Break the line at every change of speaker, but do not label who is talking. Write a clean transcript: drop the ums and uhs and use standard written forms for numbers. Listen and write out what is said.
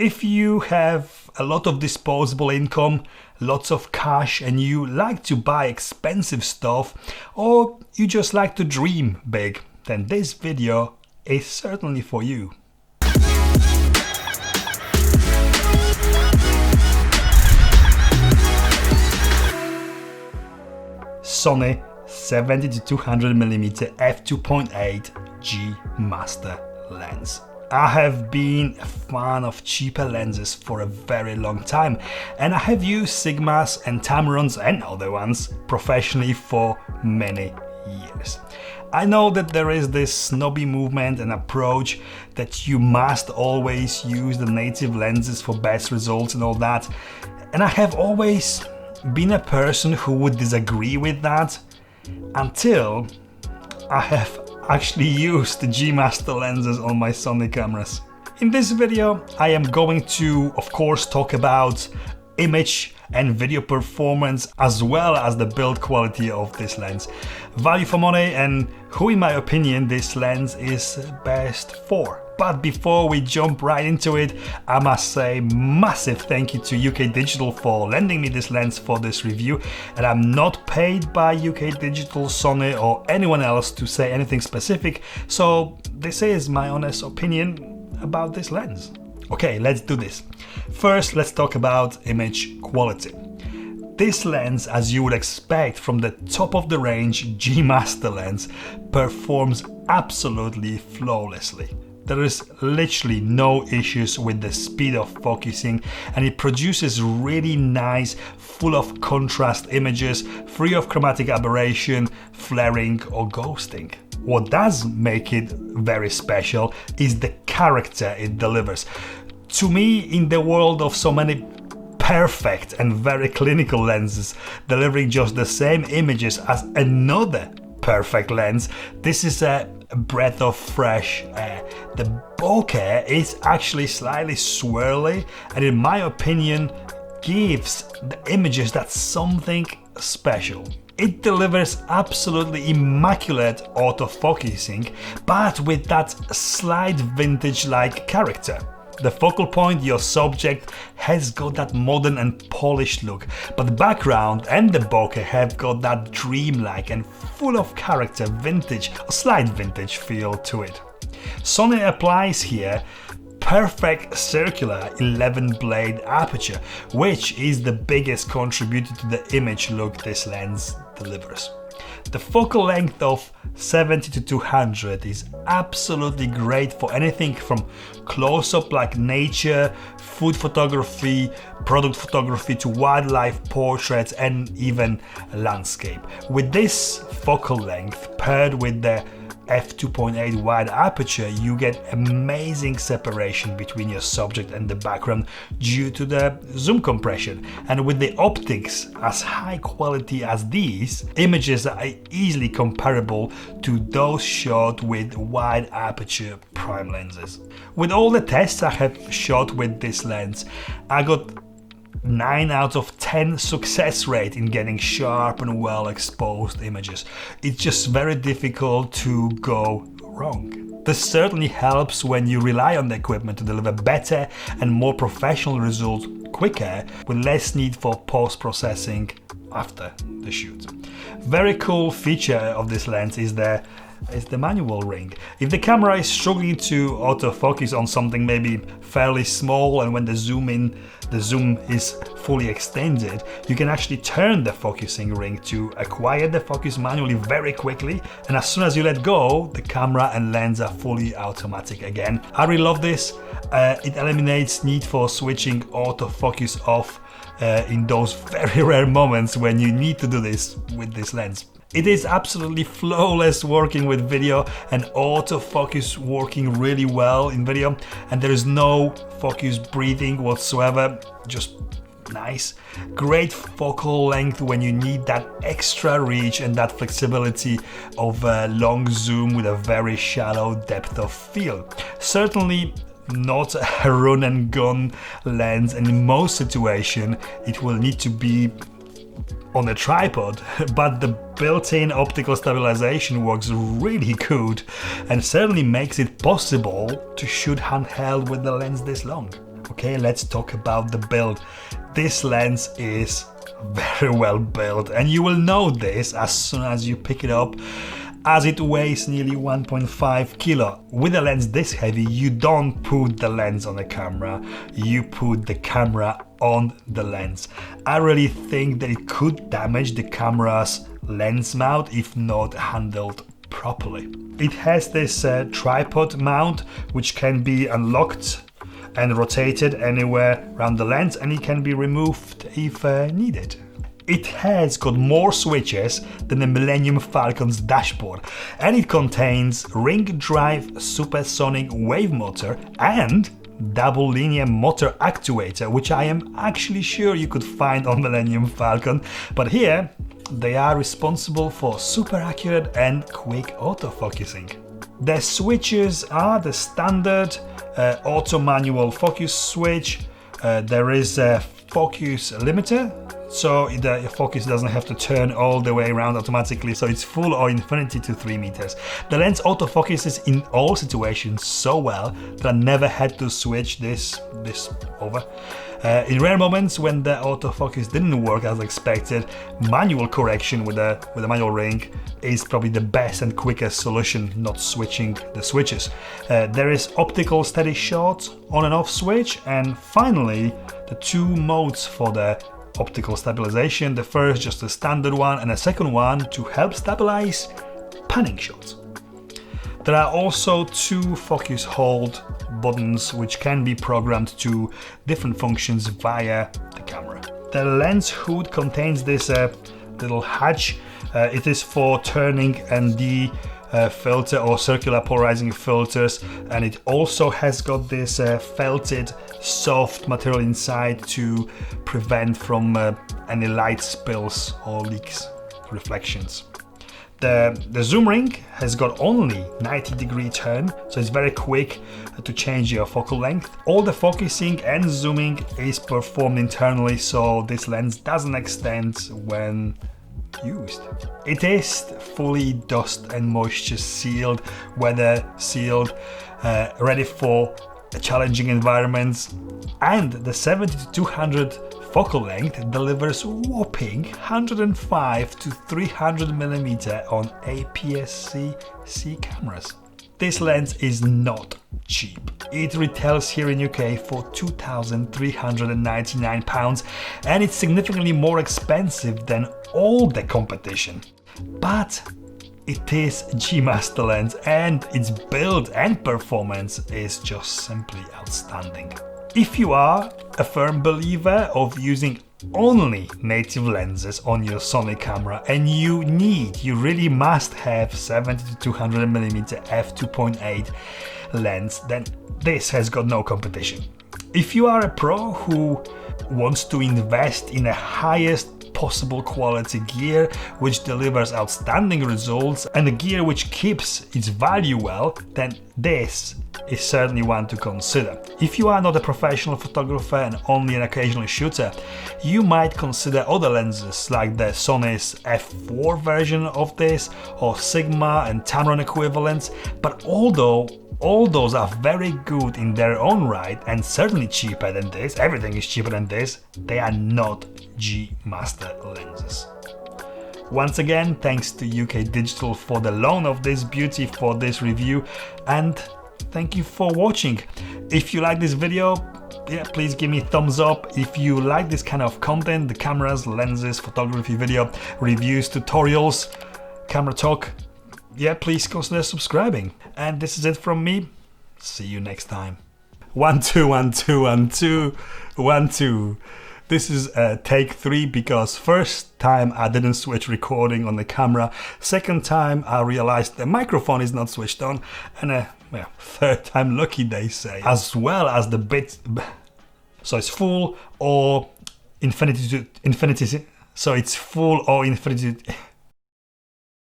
If you have a lot of disposable income, lots of cash, and you like to buy expensive stuff, or you just like to dream big, then this video is certainly for you. Sony 70-200mm f2.8 G Master lens. I have been a fan of cheaper lenses for a very long time, and I have used Sigmas and Tamarons and other ones professionally for many years. I know that there is this snobby movement and approach that you must always use the native lenses for best results and all that, and I have always been a person who would disagree with that until I have actually used the G Master lenses on my Sony cameras. In this video I am going to, of course, talk about image and video performance as well as the build quality of this lens, value for money, and who in my opinion this lens is best for. But before we jump right into it, I must say massive thank you to UK Digital for lending me this lens for this review, and I'm not paid by UK Digital, Sony or anyone else to say anything specific, so this is my honest opinion about this lens. Okay, let's do this. First, let's talk about image quality. This lens, as you would expect from the top of the range G Master lens, performs absolutely flawlessly. There is literally no issues with the speed of focusing, and it produces really nice, full of contrast images, free of chromatic aberration, flaring or ghosting. What does make it very special is the character it delivers. To me, in the world of so many perfect and very clinical lenses delivering just the same images as another perfect lens, this is a breath of fresh air. The bokeh is actually slightly swirly, and in my opinion gives the images that something special. It delivers absolutely immaculate autofocusing, but with that slight vintage-like character. The focal point, your subject, has got that modern and polished look, but the background and the bokeh have got that dreamlike and full of character vintage, or slight vintage feel to it. Sony applies here perfect circular 11 blade aperture, which is the biggest contributor to the image look this lens delivers. The focal length of 70-200 is absolutely great for anything from close-up like nature, food photography, product photography to wildlife portraits and even landscape. With this focal length paired with the f2.8 wide aperture, you get amazing separation between your subject and the background due to the zoom compression. And with the optics as high quality as these, images are easily comparable to those shot with wide aperture prime lenses. With all the tests I have shot with this lens, I got 9 out of 10 success rate in getting sharp and well exposed images. It's just very difficult to go wrong. This certainly helps when you rely on the equipment to deliver better and more professional results quicker with less need for post-processing after the shoot. Very cool feature of this lens is the manual ring. If the camera is struggling to autofocus on something maybe fairly small, and when the zoom is fully extended, you can actually turn the focusing ring to acquire the focus manually very quickly, and as soon as you let go, the camera and lens are fully automatic again. I really love this. It eliminates need for switching autofocus off in those very rare moments when you need to do this with this lens. It is absolutely flawless working with video, and autofocus working really well in video, and there is no focus breathing whatsoever, just nice. Great focal length when you need that extra reach and that flexibility of a long zoom with a very shallow depth of field. Certainly not a run and gun lens, and in most situations it will need to be on a tripod, but the built-in optical stabilization works really good and certainly makes it possible to shoot handheld with the lens this long. Okay, let's talk about the build. This lens is very well built, and you will know this as soon as you pick it up, as it weighs nearly 1.5 kilo. With a lens this heavy, you don't put the lens on the camera, you put the camera on the lens. I really think that it could damage the camera's lens mount if not handled properly. It has this tripod mount which can be unlocked and rotated anywhere around the lens, and it can be removed if needed. It has got more switches than the Millennium Falcon's dashboard, and it contains ring drive supersonic wave motor and double linear motor actuator, which I am actually sure you could find on Millennium Falcon, but here they are responsible for super accurate and quick autofocusing. The switches are the standard auto manual focus switch. There is a focus limiter, so the focus doesn't have to turn all the way around automatically, so it's full or infinity to 3 meters. The lens autofocuses in all situations so well that I never had to switch this over. In rare moments when the autofocus didn't work as expected, manual correction with a manual ring is probably the best and quickest solution, not switching the switches. There is optical steady shot on and off switch, and finally the 2 modes for the optical stabilization. The first just a standard one, and a second one to help stabilize panning shots. There are also 2 focus hold buttons which can be programmed to different functions via the camera. The lens hood contains this little hatch. It is for turning ND filter or circular polarizing filters, and it also has got this felted soft material inside to prevent from any light spills or leaks, reflections. The zoom ring has got only 90-degree turn, so it's very quick to change your focal length. All the focusing and zooming is performed internally, so this lens doesn't extend when used. It is fully dust and moisture sealed, weather sealed, ready for challenging environments, and the 70 to 200 focal length delivers whopping 105 to 300 mm on APS-C cameras. This lens is not cheap. It retails here in UK for £2,399, and it's significantly more expensive than all the competition. But it is G Master lens, and its build and performance is just simply outstanding. If you are a firm believer of using only native lenses on your Sony camera, and you really must have 70 to 200 mm f2.8 lens, then this has got no competition. If you are a pro who wants to invest in the highest possible quality gear which delivers outstanding results, and the gear which keeps its value well, then this is certainly one to consider. If you are not a professional photographer and only an occasional shooter, you might consider other lenses like the Sony's f4 version of this, or Sigma and Tamron equivalents, but although all those are very good in their own right and certainly cheaper than this, everything is cheaper than this, they are not G Master lenses. Once again, thanks to UK Digital for the loan of this beauty for this review, and thank you for watching. If you like this video, please give me a thumbs up. If you like this kind of content, the cameras, lenses, photography video, reviews, tutorials, camera talk, please consider subscribing. And this is it from me. See you next time. 1 2 1 2 1 2 1 2. This is take 3 because first time I didn't switch recording on the camera. Second time I realized the microphone is not switched on, and third time lucky, they say. As well as the bit, so it's full or infinity. So it's full or infinity.